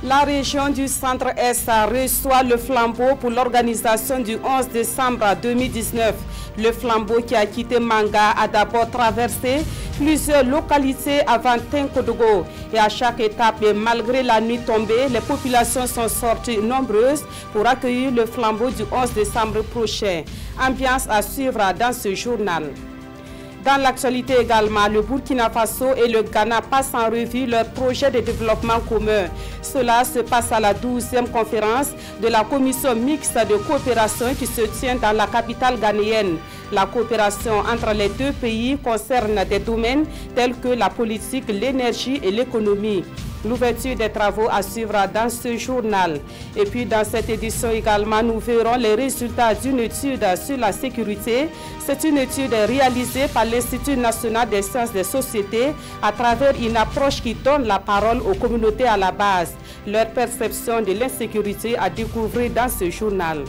La région du Centre-Est reçoit le flambeau pour l'organisation du 11 décembre 2019. Le flambeau qui a quitté Manga a d'abord traversé plusieurs localités avant Tenkodogo. Et à chaque étape, malgré la nuit tombée, les populations sont sorties nombreuses pour accueillir le flambeau du 11 décembre prochain. Ambiance à suivre dans ce journal. Dans l'actualité également, le Burkina Faso et le Ghana passent en revue leur projet de développement commun. Cela se passe à la 12e conférence de la commission mixte de coopération qui se tient dans la capitale ghanéenne. La coopération entre les deux pays concerne des domaines tels que la politique, l'énergie et l'économie. L'ouverture des travaux à suivre dans ce journal. Et puis dans cette édition également, nous verrons les résultats d'une étude sur la sécurité. C'est une étude réalisée par l'Institut national des sciences des sociétés à travers une approche qui donne la parole aux communautés à la base. Leur perception de l'insécurité à découvrir dans ce journal.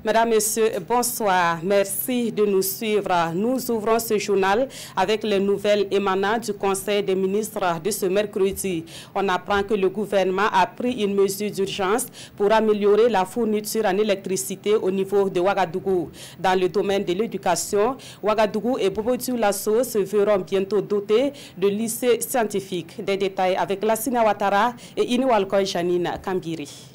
Mesdames, Messieurs, bonsoir. Merci de nous suivre. Nous ouvrons ce journal avec les nouvelles émanant du Conseil des ministres de ce mercredi. On apprend que le gouvernement a pris une mesure d'urgence pour améliorer la fourniture en électricité au niveau de Ouagadougou. Dans le domaine de l'éducation, Ouagadougou et Bobo-Dioulasso se verront bientôt dotés de lycées scientifiques. Des détails avec Lassina Ouattara et Inoualkoy Janine Kambiri.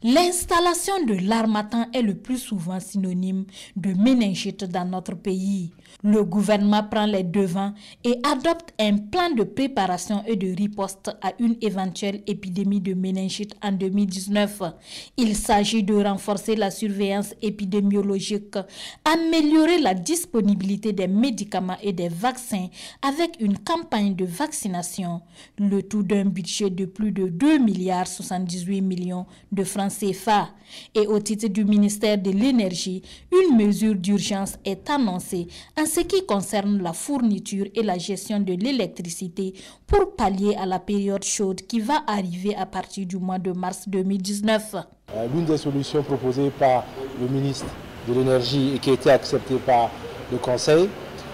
L'installation de l'harmattan est le plus souvent synonyme de méningite dans notre pays. Le gouvernement prend les devants et adopte un plan de préparation et de riposte à une éventuelle épidémie de méningite en 2019. Il s'agit de renforcer la surveillance épidémiologique, améliorer la disponibilité des médicaments et des vaccins avec une campagne de vaccination, le tout d'un budget de plus de 2,78 milliards de francs CFA. Et au titre du ministère de l'Énergie, une mesure d'urgence est annoncée en ce qui concerne la fourniture et la gestion de l'électricité pour pallier à la période chaude qui va arriver à partir du mois de mars 2019. L'une des solutions proposées par le ministre de l'Énergie et qui a été acceptée par le Conseil,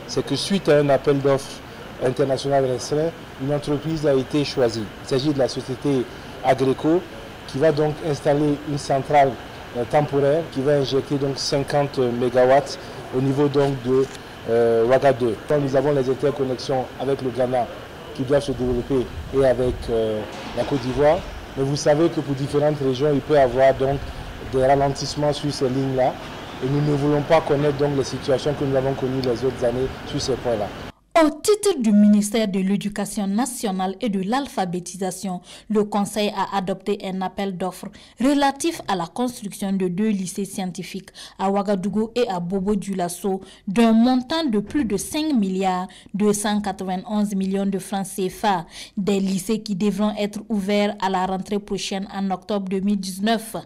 c'est que suite à un appel d'offres international restreint, une entreprise a été choisie. Il s'agit de la société Agreco qui va donc installer une centrale temporaire qui va injecter donc 50 MW au niveau donc de Ouagadougou. Nous avons les interconnexions avec le Ghana qui doivent se développer et avec la Côte d'Ivoire. Mais vous savez que pour différentes régions, il peut y avoir donc des ralentissements sur ces lignes-là. Et nous ne voulons pas connaître donc les situations que nous avons connues les autres années sur ces points-là. Au titre du ministère de l'Éducation nationale et de l'alphabétisation, le Conseil a adopté un appel d'offres relatif à la construction de 2 lycées scientifiques à Ouagadougou et à Bobo-Dioulasso d'un montant de plus de 5,291 milliards de francs CFA. Des lycées qui devront être ouverts à la rentrée prochaine en octobre 2019.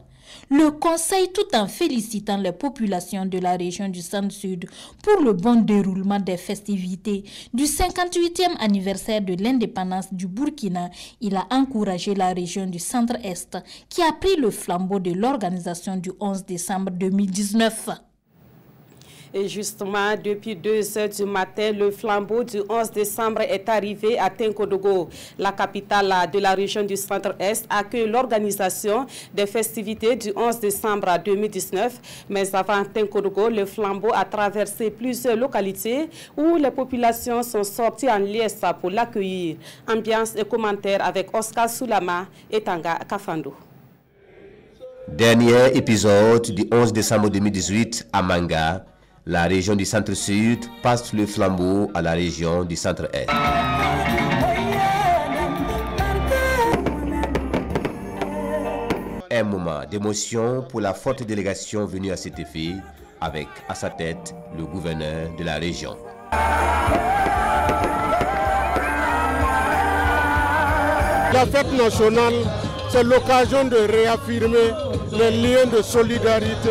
Le Conseil, tout en félicitant les populations de la région du Centre-Sud pour le bon déroulement des festivités du 58e anniversaire de l'indépendance du Burkina, il a encouragé la région du Centre-Est qui a pris le flambeau de l'organisation du 11 décembre 2019. Et justement, depuis 2 heures du matin, le flambeau du 11 décembre est arrivé à Tenkodogo. La capitale de la région du Centre-Est accueille l'organisation des festivités du 11 décembre 2019. Mais avant Tenkodogo, le flambeau a traversé plusieurs localités où les populations sont sorties en liesse pour l'accueillir. Ambiance et commentaires avec Oscar Soulama et Tanga Kafando. Dernier épisode du 11 décembre 2018 à Manga. La région du Centre-Sud passe le flambeau à la région du Centre-Est. Un moment d'émotion pour la forte délégation venue à cet effet, avec à sa tête le gouverneur de la région. La fête nationale, c'est l'occasion de réaffirmer les liens de solidarité,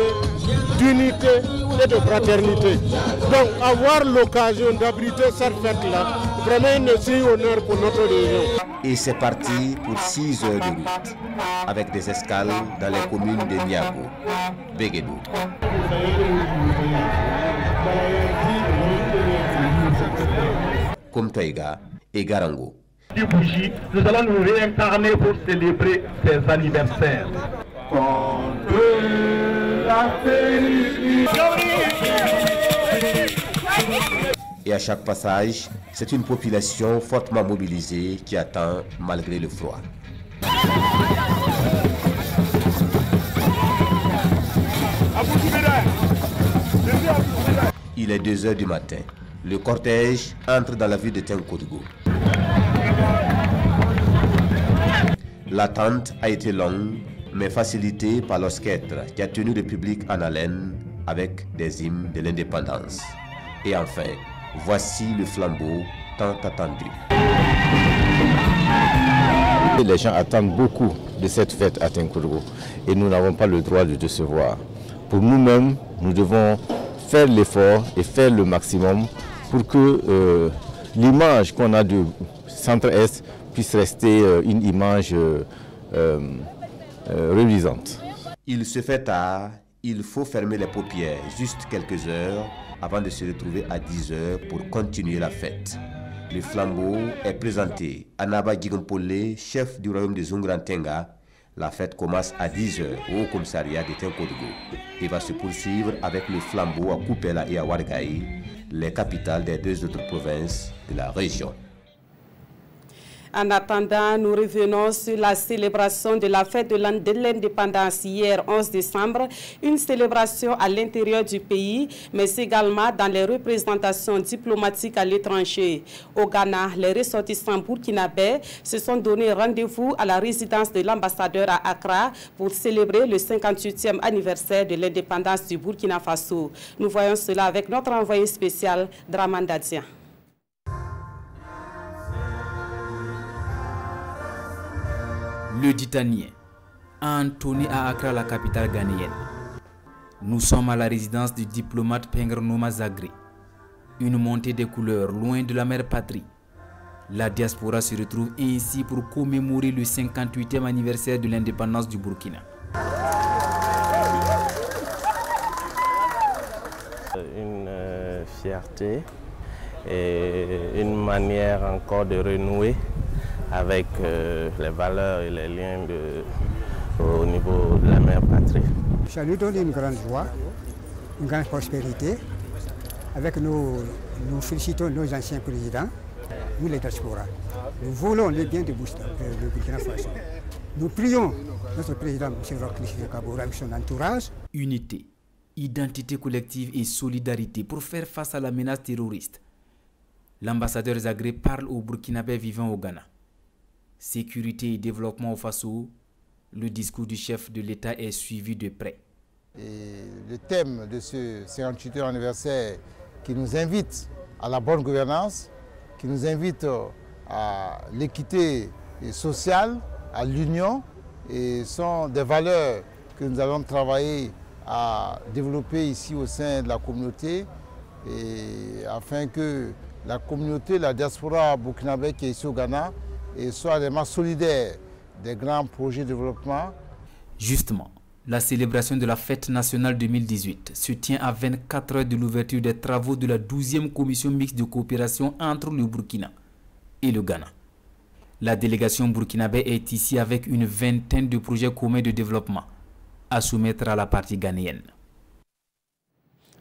d'unité et de fraternité. Donc avoir l'occasion d'abriter cette fête-là, vraiment un signe honneur pour notre région. Et c'est parti pour 6 heures de route, avec des escales dans les communes de Niago, Béguédou, Komtoïga et Garango. Du bougie, nous allons nous réincarner pour célébrer ces anniversaires. Et à chaque passage, c'est une population fortement mobilisée qui attend malgré le froid. Il est 2 h du matin. Le cortège entre dans la ville de Tinkourgou. L'attente a été longue, mais facilitée par l'orchestre qui a tenu le public en haleine avec des hymnes de l'indépendance. Et enfin, voici le flambeau tant attendu. Les gens attendent beaucoup de cette fête à Tinkourgou et nous n'avons pas le droit de décevoir. Pour nous-mêmes, nous devons faire l'effort et faire le maximum pour que l'image qu'on a du Centre-Est puisse rester une image reluisante. Il se fait tard, il faut fermer les paupières juste quelques heures avant de se retrouver à 10 h pour continuer la fête. Le flambeau est présenté à Naba Gigompole, chef du royaume de Zungrantenga. La fête commence à 10 h au commissariat de Tinkourgou et va se poursuivre avec le flambeau à Koupela et à Ouargaï, les capitales des 2 autres provinces de la région. En attendant, nous revenons sur la célébration de la fête de l'indépendance hier 11 décembre, une célébration à l'intérieur du pays, mais également dans les représentations diplomatiques à l'étranger. Au Ghana, les ressortissants burkinabés se sont donné rendez-vous à la résidence de l'ambassadeur à Accra pour célébrer le 58e anniversaire de l'indépendance du Burkina Faso. Nous voyons cela avec notre envoyé spécial, Draman Dadia. Le Ditanien, Anthony à Accra, la capitale ghanéenne. Nous sommes à la résidence du diplomate Pengre Noma Zagré. Une montée des couleurs loin de la mère patrie. La diaspora se retrouve ainsi pour commémorer le 58e anniversaire de l'indépendance du Burkina. Une fierté et une manière encore de renouer avec les valeurs et les liens au niveau de la mère patrie. Ça nous donne une grande joie, une grande prospérité. Avec nous félicitons nos anciens présidents, nous les diasporas. Nous voulons le bien de Burkina Faso. Nous prions notre président, M. Roch-Christian Kabore, avec son entourage. Unité, identité collective et solidarité pour faire face à la menace terroriste. L'ambassadeur Zagré parle aux Burkinabés vivant au Ghana. Sécurité et développement au Faso, le discours du chef de l'État est suivi de près. Et le thème de ce 58e anniversaire qui nous invite à la bonne gouvernance, qui nous invite à l'équité sociale, à l'union, et sont des valeurs que nous allons travailler à développer ici au sein de la communauté, et afin que la communauté, la diaspora burkinabé qui est ici au Ghana, et soit vraiment solidaire des grands projets de développement. Justement, la célébration de la fête nationale 2018 se tient à 24 heures de l'ouverture des travaux de la 12e commission mixte de coopération entre le Burkina et le Ghana. La délégation burkinabé est ici avec une vingtaine de projets communs de développement à soumettre à la partie ghanéenne.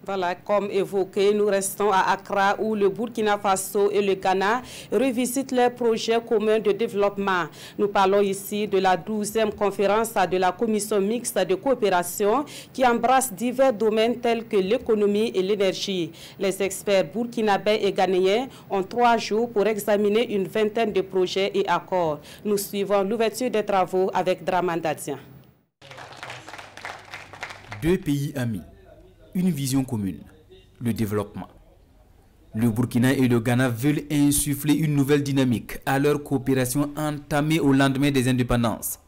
Voilà, comme évoqué, nous restons à Accra où le Burkina Faso et le Ghana revisitent leurs projets communs de développement. Nous parlons ici de la 12e conférence de la commission mixte de coopération qui embrasse divers domaines tels que l'économie et l'énergie. Les experts burkinabés et ghanéens ont 3 jours pour examiner une vingtaine de projets et accords. Nous suivons l'ouverture des travaux avec Draman Dadia. 2 pays amis. Une vision commune, le développement. Le Burkina et le Ghana veulent insuffler une nouvelle dynamique à leur coopération entamée au lendemain des indépendances.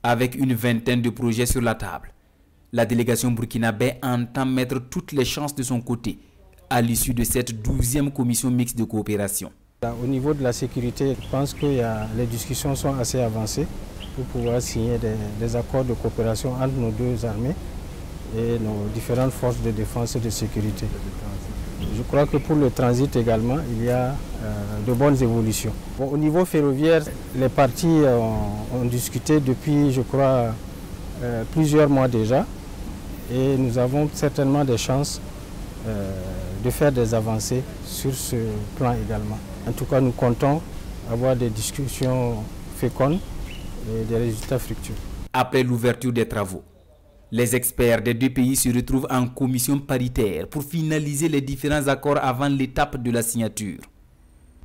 Avec une vingtaine de projets sur la table, la délégation burkinabé entend mettre toutes les chances de son côté à l'issue de cette 12e commission mixte de coopération. Au niveau de la sécurité, je pense que les discussions sont assez avancées pour pouvoir signer des accords de coopération entre nos 2 armées et nos différentes forces de défense et de sécurité. Je crois que pour le transit également, il y a de bonnes évolutions. Bon, au niveau ferroviaire, les parties ont discuté depuis, je crois, plusieurs mois déjà. Et nous avons certainement des chances de faire des avancées sur ce plan également. En tout cas, nous comptons avoir des discussions fécondes et des résultats fructueux. Après l'ouverture des travaux, les experts des deux pays se retrouvent en commission paritaire pour finaliser les différents accords avant l'étape de la signature.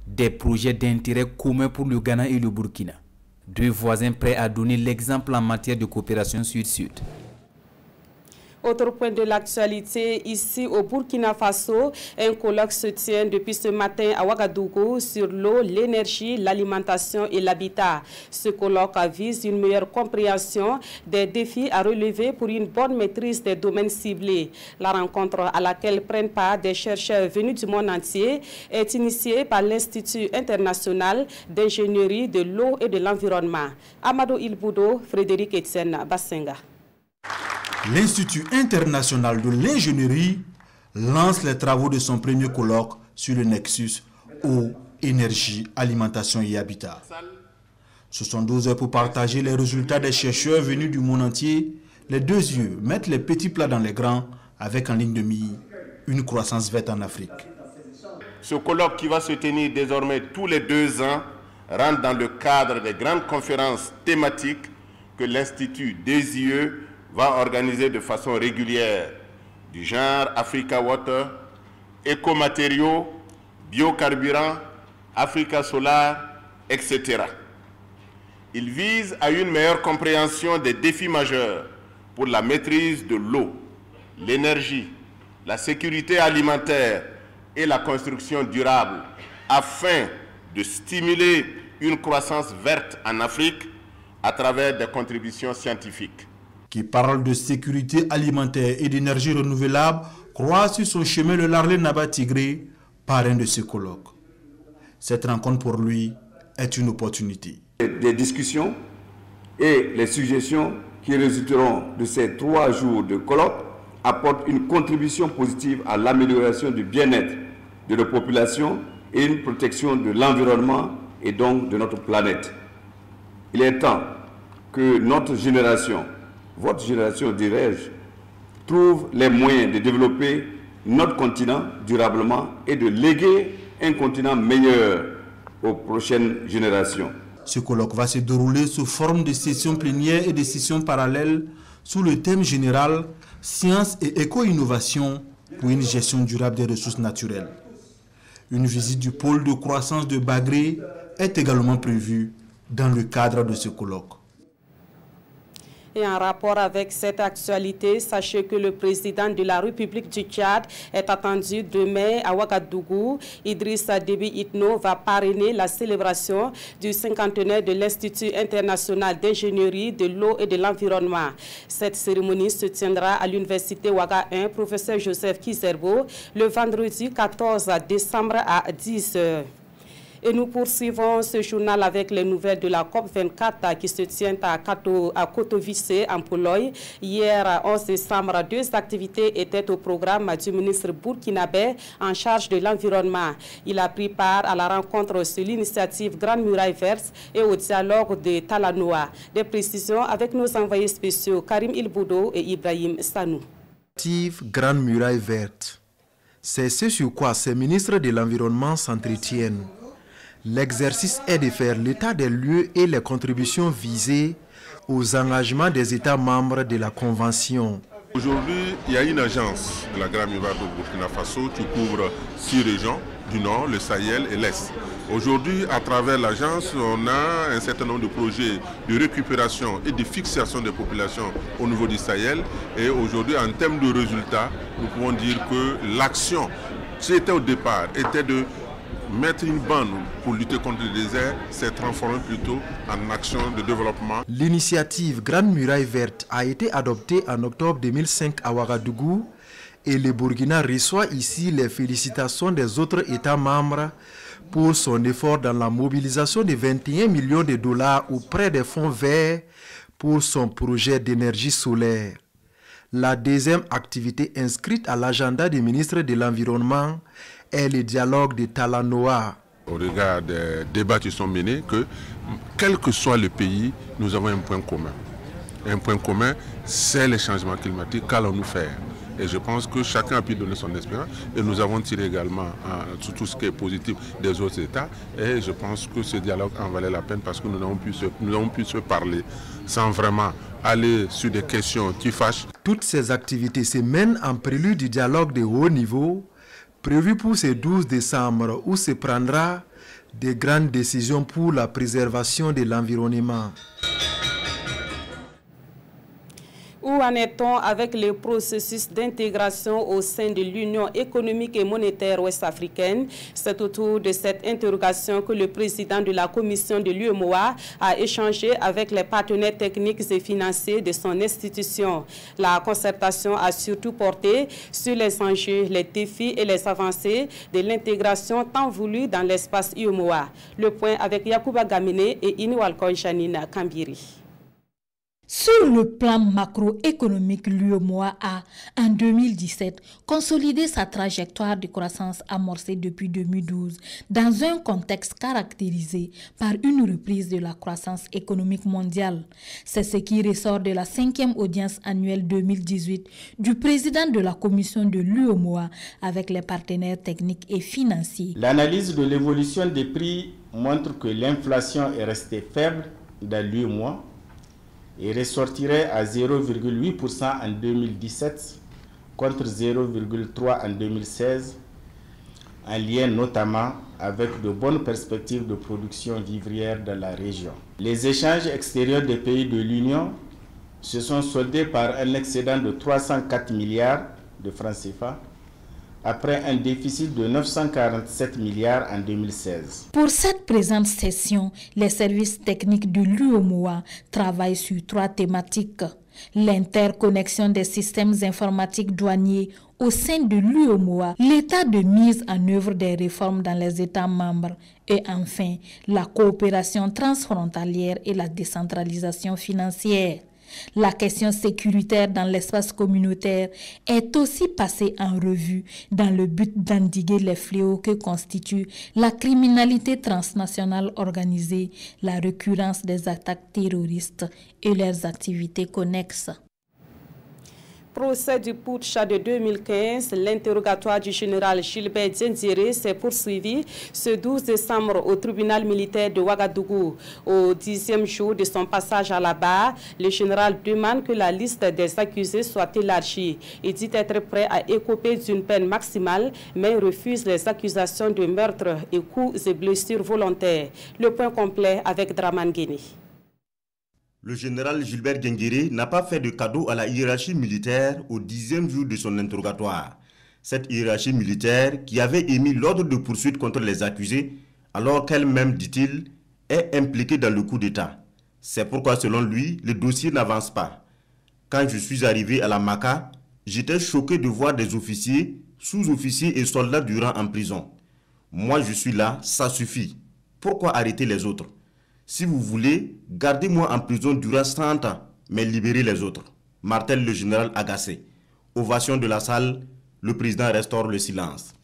Des projets d'intérêt commun pour le Ghana et le Burkina. Deux voisins prêts à donner l'exemple en matière de coopération sud-sud. Autre point de l'actualité, ici au Burkina Faso, un colloque se tient depuis ce matin à Ouagadougou sur l'eau, l'énergie, l'alimentation et l'habitat. Ce colloque vise une meilleure compréhension des défis à relever pour une bonne maîtrise des domaines ciblés. La rencontre à laquelle prennent part des chercheurs venus du monde entier est initiée par l'Institut international d'ingénierie de l'eau et de l'environnement. Amadou Ilboudo, Frédéric Etienne Bassenga. L'Institut international de l'ingénierie lance les travaux de son premier colloque sur le nexus eau, énergie, alimentation et habitat. Ce sont 12 heures pour partager les résultats des chercheurs venus du monde entier. Les deux yeux mettent les petits plats dans les grands avec en ligne de mire une croissance verte en Afrique. Ce colloque qui va se tenir désormais tous les 2 ans rentre dans le cadre des grandes conférences thématiques que l'Institut des yeux va organiser de façon régulière, du genre Africa Water, écomatériaux, biocarburants, Africa Solar, etc. Il vise à une meilleure compréhension des défis majeurs pour la maîtrise de l'eau, l'énergie, la sécurité alimentaire et la construction durable, afin de stimuler une croissance verte en Afrique à travers des contributions scientifiques. Qui parle de sécurité alimentaire et d'énergie renouvelable, croise sur son chemin le Larlé Naba Tigré, parrain de ce colloque. Cette rencontre pour lui est une opportunité. Des discussions et les suggestions qui résulteront de ces 3 jours de colloque apportent une contribution positive à l'amélioration du bien-être de nos populations et une protection de l'environnement et donc de notre planète. Il est temps que notre génération, votre génération dirais-je, trouve les moyens de développer notre continent durablement et de léguer un continent meilleur aux prochaines générations. Ce colloque va se dérouler sous forme de sessions plénières et de sessions parallèles sous le thème général « Science et éco-innovation pour une gestion durable des ressources naturelles ». Une visite du pôle de croissance de Bagré est également prévue dans le cadre de ce colloque. Et en rapport avec cette actualité, sachez que le président de la République du Tchad est attendu demain à Ouagadougou. Idrissa Déby Itno va parrainer la célébration du 50e de l'Institut international d'ingénierie de l'eau et de l'environnement. Cette cérémonie se tiendra à l'université Ouaga 1, professeur Joseph Kizerbo, le vendredi 14 décembre à 10h. Et nous poursuivons ce journal avec les nouvelles de la COP24 qui se tient à Katowice, en Pologne. Hier, 11 décembre, 2 activités étaient au programme du ministre burkinabé en charge de l'environnement. Il a pris part à la rencontre sur l'initiative Grande Muraille Verte et au dialogue de Talanoa. Des précisions avec nos envoyés spéciaux Karim Ilboudo et Ibrahim Sanou. Grande Muraille Verte, c'est ce sur quoi ces ministres de l'environnement s'entretiennent. L'exercice est de faire l'état des lieux et les contributions visées aux engagements des États membres de la Convention. Aujourd'hui, il y a une agence de la Grande Muraille de Burkina Faso qui couvre 6 régions du Nord, le Sahel et l'Est. Aujourd'hui, à travers l'agence, on a un certain nombre de projets de récupération et de fixation des populations au niveau du Sahel. Et aujourd'hui, en termes de résultats, nous pouvons dire que l'action, c'était au départ, était de mettre une bande pour lutter contre le désert, s'est transformé plutôt en action de développement. L'initiative Grande Muraille Verte a été adoptée en octobre 2005 à Ouagadougou et le Burkina reçoit ici les félicitations des autres États membres pour son effort dans la mobilisation de 21 millions de dollars auprès des fonds verts pour son projet d'énergie solaire. La deuxième activité inscrite à l'agenda du ministre de l'Environnement est le dialogue de Talanoa. Au regard des débats qui sont menés, que quel que soit le pays, nous avons un point commun. Un point commun, c'est les changements climatiques. Qu'allons-nous faire? Et je pense que chacun a pu donner son expérience. Et nous avons tiré également sur tout ce qui est positif des autres États. Et je pense que ce dialogue en valait la peine parce que nous avons pu se parler sans vraiment aller sur des questions qui fâchent. Toutes ces activités se mènent en prélude du dialogue de haut niveau prévu pour ce 12 décembre où se prendra de grandes décisions pour la préservation de l'environnement. Où en est-on avec le processus d'intégration au sein de l'Union économique et monétaire ouest-africaine? C'est autour de cette interrogation que le président de la commission de l'UEMOA a échangé avec les partenaires techniques et financiers de son institution. La concertation a surtout porté sur les enjeux, les défis et les avancées de l'intégration tant voulue dans l'espace UEMOA. Le point avec Yacouba Gamine et Iniwalkoy Janina Kambiri. Sur le plan macroéconomique, l'UEMOA a, en 2017, consolidé sa trajectoire de croissance amorcée depuis 2012 dans un contexte caractérisé par une reprise de la croissance économique mondiale. C'est ce qui ressort de la 5e audience annuelle 2018 du président de la commission de l'UEMOA avec les partenaires techniques et financiers. L'analyse de l'évolution des prix montre que l'inflation est restée faible dans l'UEMOA et ressortirait à 0,8% en 2017 contre 0,3% en 2016, en lien notamment avec de bonnes perspectives de production vivrière dans la région. Les échanges extérieurs des pays de l'Union se sont soldés par un excédent de 304 milliards de francs CFA, après un déficit de 947 milliards en 2016. Pour cette présente session, les services techniques de l'UEMOA travaillent sur 3 thématiques. L'interconnexion des systèmes informatiques douaniers au sein de l'UEMOA, l'état de mise en œuvre des réformes dans les États membres et enfin la coopération transfrontalière et la décentralisation financière. La question sécuritaire dans l'espace communautaire est aussi passée en revue dans le but d'endiguer les fléaux que constituent la criminalité transnationale organisée, la récurrence des attaques terroristes et leurs activités connexes. Procès du putsch de 2015, l'interrogatoire du général Gilbert Diendéré s'est poursuivi ce 12 décembre au tribunal militaire de Ouagadougou. Au 10e jour de son passage à la barre, le général demande que la liste des accusés soit élargie. Il dit être prêt à écoper d'une peine maximale, mais refuse les accusations de meurtre et coups et blessures volontaires. Le point complet avec Draman Guéni. Le général Gilbert Diendéré n'a pas fait de cadeau à la hiérarchie militaire au 10e jour de son interrogatoire. Cette hiérarchie militaire qui avait émis l'ordre de poursuite contre les accusés, alors qu'elle-même, dit-il, est impliquée dans le coup d'État. C'est pourquoi, selon lui, le dossier n'avance pas. Quand je suis arrivé à la Maka, j'étais choqué de voir des officiers, sous-officiers et soldats durant en prison. Moi, je suis là, ça suffit. Pourquoi arrêter les autres? Si vous voulez, gardez-moi en prison durant 100 ans, mais libérez les autres. Martèle le général agacé. Ovation de la salle, le président restaure le silence.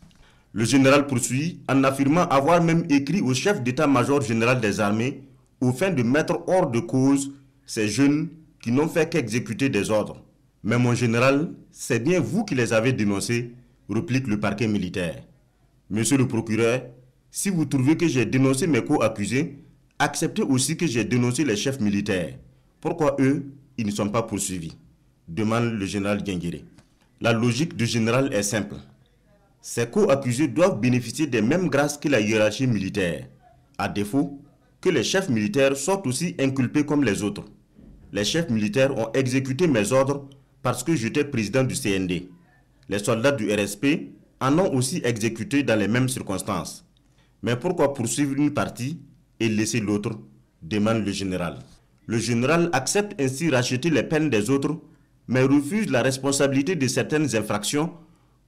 Le général poursuit en affirmant avoir même écrit au chef d'état-major général des armées au fin de mettre hors de cause ces jeunes qui n'ont fait qu'exécuter des ordres. Mais mon général, c'est bien vous qui les avez dénoncés, réplique le parquet militaire. Monsieur le procureur, si vous trouvez que j'ai dénoncé mes co-accusés, acceptez aussi que j'ai dénoncé les chefs militaires. Pourquoi eux, ils ne sont pas poursuivis? Demande le général Diendéré. La logique du général est simple. Ces co-accusés doivent bénéficier des mêmes grâces que la hiérarchie militaire. À défaut, que les chefs militaires soient aussi inculpés comme les autres. Les chefs militaires ont exécuté mes ordres parce que j'étais président du CND. Les soldats du RSP en ont aussi exécuté dans les mêmes circonstances. Mais pourquoi poursuivre une partie et laisser l'autre? Demande le général. Le général accepte ainsi racheter les peines des autres, mais refuse la responsabilité de certaines infractions,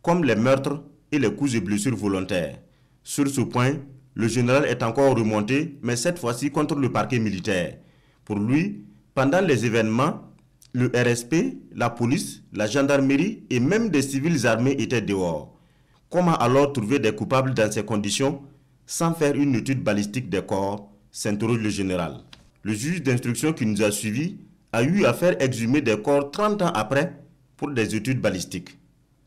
comme les meurtres et les coups et blessures volontaires. Sur ce point, le général est encore remonté, mais cette fois-ci contre le parquet militaire. Pour lui, pendant les événements, Le RSP, la police, la gendarmerie et même des civils armés étaient dehors. Comment alors trouver des coupables dans ces conditions sans faire une étude balistique des corps, s'interroge le général. Le juge d'instruction qui nous a suivis a eu à faire exhumer des corps 30 ans après pour des études balistiques.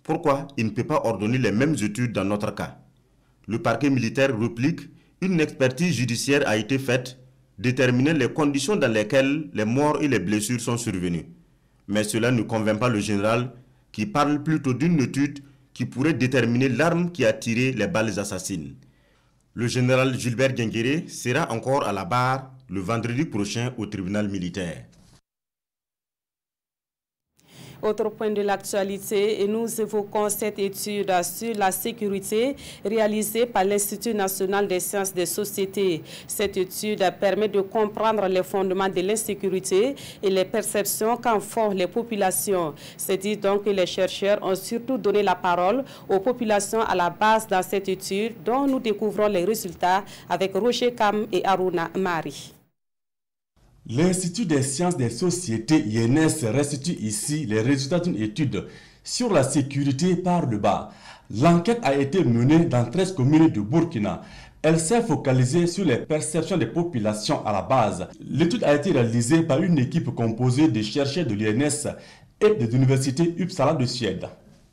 Pourquoi il ne peut pas ordonner les mêmes études dans notre cas? Le parquet militaire réplique, une expertise judiciaire a été faite, déterminer les conditions dans lesquelles les morts et les blessures sont survenues. Mais cela ne convainc pas le général qui parle plutôt d'une étude qui pourrait déterminer l'arme qui a tiré les balles assassines. Le général Gilbert Guinguéré sera encore à la barre le vendredi prochain au tribunal militaire. Autre point de l'actualité, et nous évoquons cette étude sur la sécurité réalisée par l'Institut national des sciences des sociétés. Cette étude permet de comprendre les fondements de l'insécurité et les perceptions qu'en font les populations. C'est dit donc que les chercheurs ont surtout donné la parole aux populations à la base dans cette étude dont nous découvrons les résultats avec Roger Kam et Aruna Mari. L'Institut des sciences des sociétés INS restitue ici les résultats d'une étude sur la sécurité par le bas. L'enquête a été menée dans 13 communes de Burkina. Elle s'est focalisée sur les perceptions des populations à la base. L'étude a été réalisée par une équipe composée de chercheurs de l'INS et de l'Université Uppsala de Suède.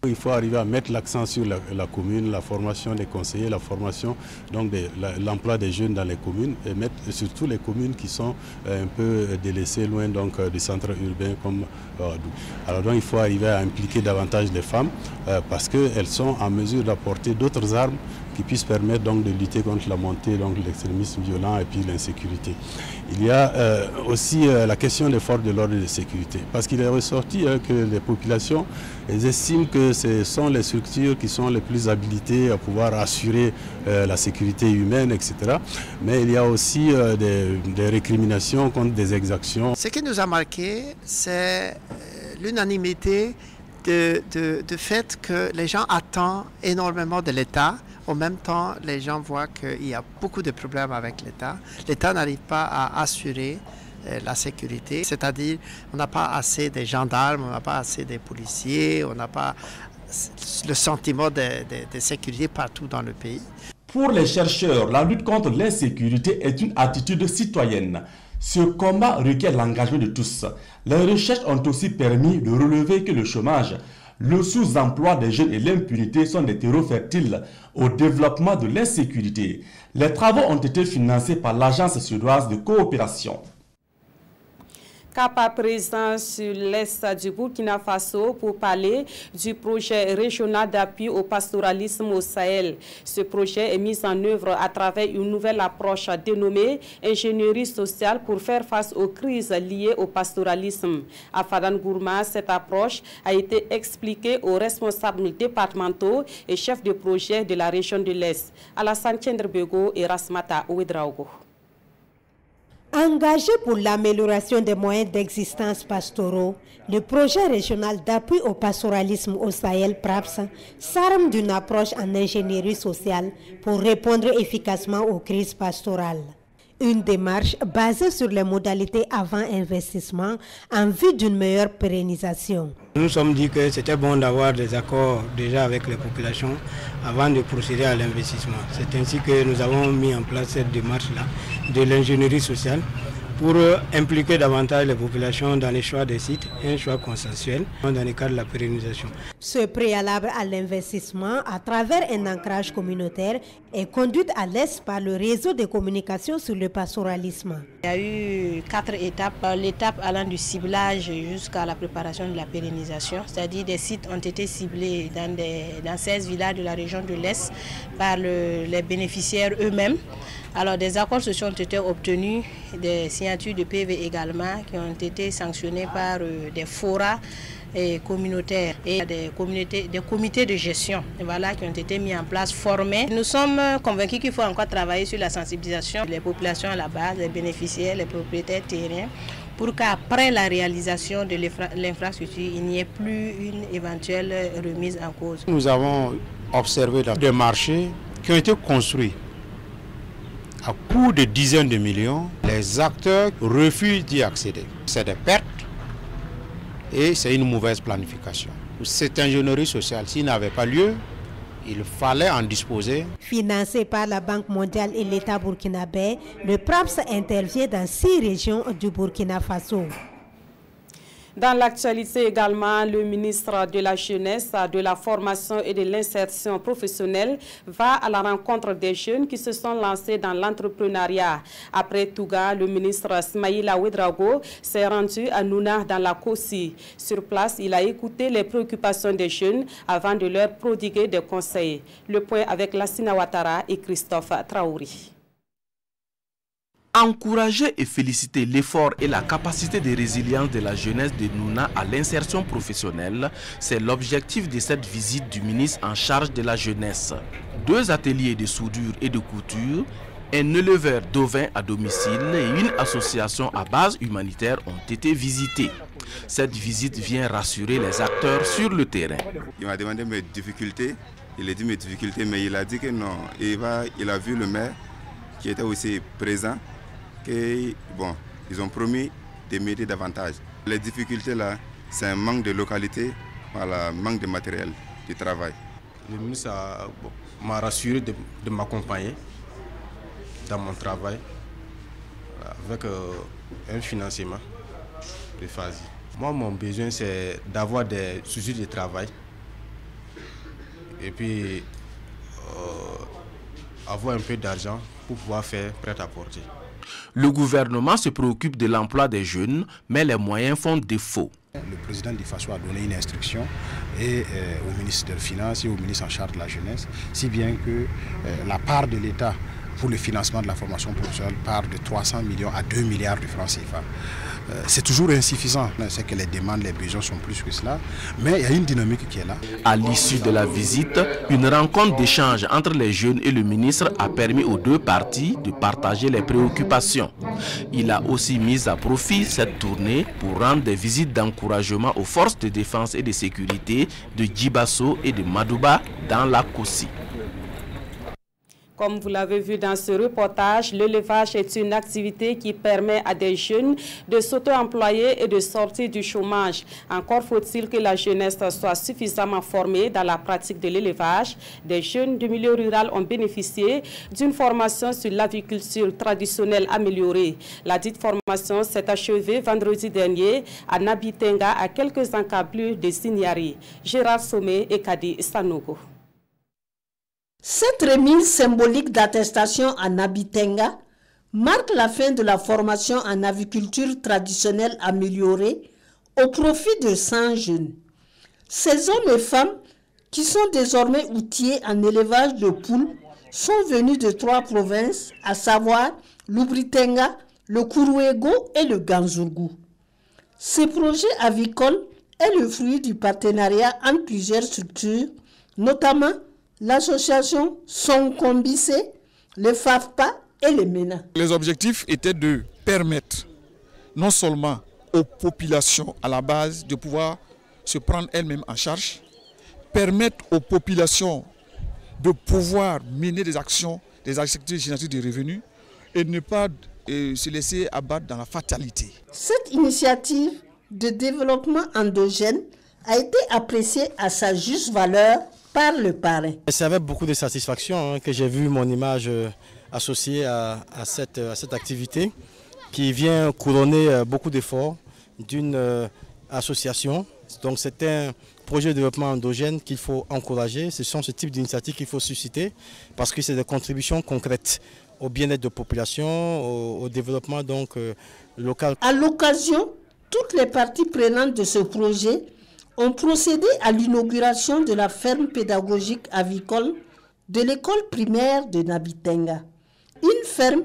Il faut arriver à mettre l'accent sur la commune, la formation des conseillers, la formation, donc l'emploi des jeunes dans les communes et mettre surtout les communes qui sont un peu délaissées loin donc du centre urbain comme Ouadou. Alors donc il faut arriver à impliquer davantage les femmes parce qu'elles sont en mesure d'apporter d'autres armes qui puissent permettre donc de lutter contre la montée de l'extrémisme violent et puis l'insécurité. Il y a aussi la question des forces de l'ordre et de sécurité, parce qu'il est ressorti que les populations estiment que ce sont les structures qui sont les plus habilitées à pouvoir assurer la sécurité humaine, etc. Mais il y a aussi des récriminations contre des exactions. Ce qui nous a marqué, c'est l'unanimité de fait que les gens attendent énormément de l'État. En même temps, les gens voient qu'il y a beaucoup de problèmes avec l'État. L'État n'arrive pas à assurer la sécurité, c'est-à-dire on n'a pas assez de gendarmes, on n'a pas assez de policiers, on n'a pas le sentiment de sécurité partout dans le pays. Pour les chercheurs, la lutte contre l'insécurité est une attitude citoyenne. Ce combat requiert l'engagement de tous. Les recherches ont aussi permis de relever que le chômage, le sous-emploi des jeunes et l'impunité sont des terreaux fertiles au développement de l'insécurité. Les travaux ont été financés par l'Agence suédoise de coopération. Cap à présent sur l'est du Burkina Faso pour parler du projet régional d'appui au pastoralisme au Sahel. Ce projet est mis en œuvre à travers une nouvelle approche dénommée ingénierie sociale pour faire face aux crises liées au pastoralisme. À Fadan Gourma, cette approche a été expliquée aux responsables départementaux et chefs de projet de la région de l'Est, Alassane Tchendrebego et Rasmata Ouedraogo. Engagé pour l'amélioration des moyens d'existence pastoraux, le projet régional d'appui au pastoralisme au Sahel, PRAPS, s'arme d'une approche en ingénierie sociale pour répondre efficacement aux crises pastorales. Une démarche basée sur les modalités avant investissement en vue d'une meilleure pérennisation. Nous nous sommes dit que c'était bon d'avoir des accords déjà avec les populations avant de procéder à l'investissement. C'est ainsi que nous avons mis en place cette démarche-là de l'ingénierie sociale pour impliquer davantage les populations dans les choix des sites et un choix consensuel dans le cadre de la pérennisation. Ce préalable à l'investissement à travers un ancrage communautaire est conduit à l'Est par le réseau de communication sur le pastoralisme. Il y a eu 4 étapes. L'étape allant du ciblage jusqu'à la préparation de la pérennisation, c'est-à-dire des sites ont été ciblés dans 16 villages de la région de l'Est par les bénéficiaires eux-mêmes. Alors des accords sociaux ont été obtenus, des signatures de PV également qui ont été sanctionnés par des forats communautaires et des comités de gestion voilà, qui ont été mis en place, formés. Nous sommes convaincus qu'il faut encore travailler sur la sensibilisation des populations à la base, les bénéficiaires, les propriétaires terriens, pour qu'après la réalisation de l'infrastructure, il n'y ait plus une éventuelle remise en cause. Nous avons observé des marchés qui ont été construits à coût de dizaines de millions. Les acteurs refusent d'y accéder. C'est des pertes Et c'est une mauvaise planification. Cette ingénierie sociale, s'il n'avait pas lieu, il fallait en disposer. Financé par la Banque mondiale et l'État burkinabé, le PRAPS intervient dans 6 régions du Burkina Faso. Dans l'actualité également, le ministre de la Jeunesse, de la Formation et de l'Insertion professionnelle va à la rencontre des jeunes qui se sont lancés dans l'entrepreneuriat. Après Touga, le ministre Smaïla Ouedraogo s'est rendu à Nouna dans la Kossi. Sur place, il a écouté les préoccupations des jeunes avant de leur prodiguer des conseils. Le point avec Lassina Ouattara et Christophe Traouri. Encourager et féliciter l'effort et la capacité de résilience de la jeunesse de Nouna à l'insertion professionnelle, c'est l'objectif de cette visite du ministre en charge de la jeunesse. 2 ateliers de soudure et de couture, un éleveur d'ovins à domicile et une association à base humanitaire ont été visités. Cette visite vient rassurer les acteurs sur le terrain. Il m'a demandé mes difficultés, il a dit mes difficultés, mais il a dit que non, il a vu le maire qui était aussi présent. Bon, ils ont promis de m'aider davantage. Les difficultés là, c'est un manque de localité, voilà, manque de matériel de travail. Le ministre m'a rassuré de m'accompagner dans mon travail avec un financement de phase. Moi, mon besoin, c'est d'avoir des soucis de travail et puis avoir un peu d'argent pour pouvoir faire prêt-à-porter. Le gouvernement se préoccupe de l'emploi des jeunes, mais les moyens font défaut. Le président du FASO a donné une instruction au ministre des Finances et au ministre en charge de la jeunesse, si bien que la part de l'État pour le financement de la formation professionnelle part de 300 millions à 2 milliards de francs CFA. C'est toujours insuffisant, c'est que les demandes, les besoins sont plus que cela, mais il y a une dynamique qui est là. À l'issue de la visite, une rencontre d'échange entre les jeunes et le ministre a permis aux 2 parties de partager les préoccupations. Il a aussi mis à profit cette tournée pour rendre des visites d'encouragement aux forces de défense et de sécurité de Djibasso et de Madouba dans la Kossi. Comme vous l'avez vu dans ce reportage, l'élevage est une activité qui permet à des jeunes de s'auto-employer et de sortir du chômage. Encore faut-il que la jeunesse soit suffisamment formée dans la pratique de l'élevage. Des jeunes du milieu rural ont bénéficié d'une formation sur l'aviculture traditionnelle améliorée. La dite formation s'est achevée vendredi dernier à Nabitenga, à quelques encablures de Signari. Gérard Sommet et Kadi Sanogo. Cette remise symbolique d'attestation à Nabitenga marque la fin de la formation en aviculture traditionnelle améliorée au profit de 100 jeunes. Ces hommes et femmes, qui sont désormais outillés en élevage de poules, sont venus de 3 provinces, à savoir l'Ubritenga, le Kourouego et le Ganzourgou. Ce projet avicole est le fruit du partenariat entre plusieurs structures, notamment l'association Sonkombissé, le FAFPA et le MENA. Les objectifs étaient de permettre non seulement aux populations à la base de pouvoir se prendre elles-mêmes en charge, permettre aux populations de pouvoir mener des actions, des activités génératives de revenus et ne pas se laisser abattre dans la fatalité. Cette initiative de développement endogène a été appréciée à sa juste valeur par le parrain. C'est avec beaucoup de satisfaction que j'ai vu mon image associée à cette activité qui vient couronner beaucoup d'efforts d'une association. Donc c'est un projet de développement endogène qu'il faut encourager. Ce sont ce type d'initiatives qu'il faut susciter parce que c'est des contributions concrètes au bien-être de la population, au développement donc, local. À l'occasion, toutes les parties prenantes de ce projet ont procédé à l'inauguration de la ferme pédagogique avicole de l'école primaire de Nabitenga. Une ferme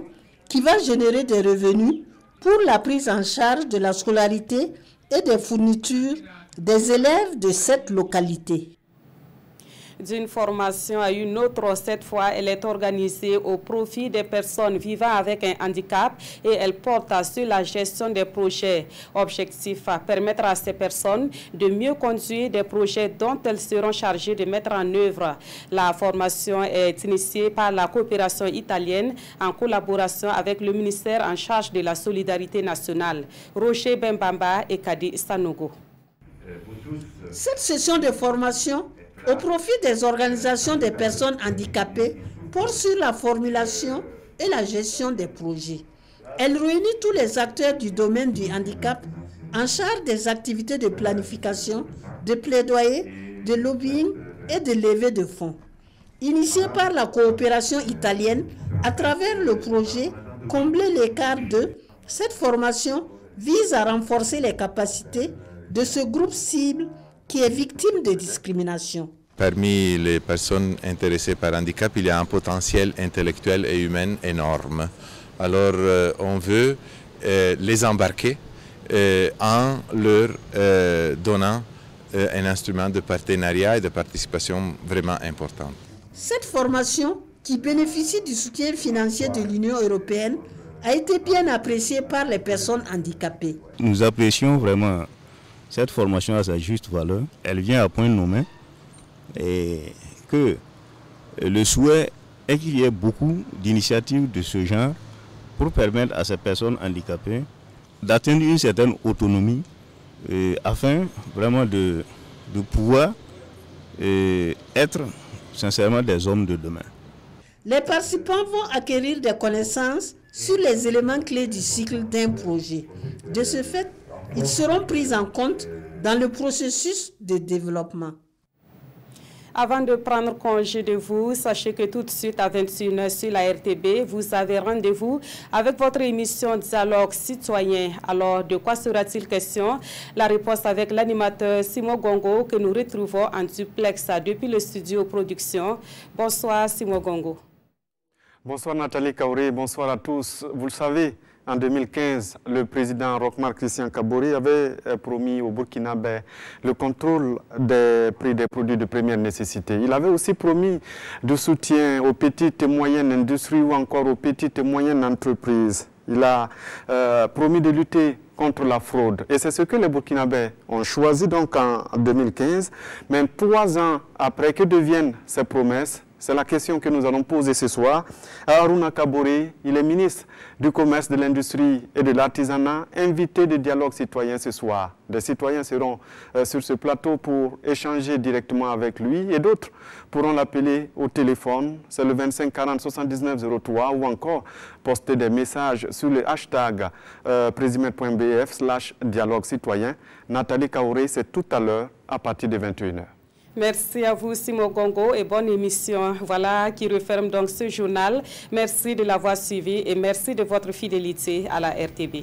qui va générer des revenus pour la prise en charge de la scolarité et des fournitures des élèves de cette localité. D'une formation à une autre, cette fois, elle est organisée au profit des personnes vivant avec un handicap et elle porte sur la gestion des projets. Objectif, permettre à ces personnes de mieux conduire des projets dont elles seront chargées de mettre en œuvre. La formation est initiée par la coopération italienne en collaboration avec le ministère en charge de la solidarité nationale. Roger Bembamba et Kadi Sanogo. Cette session de formation au profit des organisations des personnes handicapées porte sur la formulation et la gestion des projets. Elle réunit tous les acteurs du domaine du handicap en charge des activités de planification, de plaidoyer, de lobbying et de levée de fonds. Initiée par la coopération italienne à travers le projet Combler l'écart de, cette formation vise à renforcer les capacités de ce groupe cible qui est victime de discrimination. Parmi les personnes intéressées par handicap, il y a un potentiel intellectuel et humain énorme. Alors on veut les embarquer en leur donnant un instrument de partenariat et de participation vraiment important. Cette formation, qui bénéficie du soutien financier de l'Union européenne, a été bien appréciée par les personnes handicapées. Nous apprécions vraiment cette formation à sa juste valeur. Elle vient à point nommé et que le souhait est qu'il y ait beaucoup d'initiatives de ce genre pour permettre à ces personnes handicapées d'atteindre une certaine autonomie afin vraiment de pouvoir être sincèrement des hommes de demain. Les participants vont acquérir des connaissances sur les éléments clés du cycle d'un projet. De ce fait, ils seront pris en compte dans le processus de développement. Avant de prendre congé de vous, sachez que tout de suite à 21h sur la RTB, vous avez rendez-vous avec votre émission Dialogue citoyen. Alors, de quoi sera-t-il question? La réponse avec l'animateur Simon Gongo que nous retrouvons en duplex depuis le studio production. Bonsoir Simon Gongo. Bonsoir Nathalie Kaouré, bonsoir à tous. Vous le savez, en 2015, le président Roch-Marc Christian Kabore avait promis au Burkinabé le contrôle des prix des produits de première nécessité. Il avait aussi promis de soutien aux petites et moyennes industries ou encore aux petites et moyennes entreprises. Il a promis de lutter contre la fraude. Et c'est ce que les Burkinabés ont choisi donc en 2015. Mais 3 ans après, que deviennent ces promesses? C'est la question que nous allons poser ce soir à Aruna Kabore. Il est ministre du Commerce, de l'Industrie et de l'Artisanat, invité de Dialogue citoyen ce soir. Des citoyens seront sur ce plateau pour échanger directement avec lui et d'autres pourront l'appeler au téléphone. C'est le 25 40 79 03 ou encore poster des messages sur le hashtag presimed.bf/dialogue citoyen. Nathalie Kaouré, c'est tout à l'heure à partir de 21h. Merci à vous Simon Gongo et bonne émission. Voilà qui referme donc ce journal. Merci de l'avoir suivi et merci de votre fidélité à la RTB.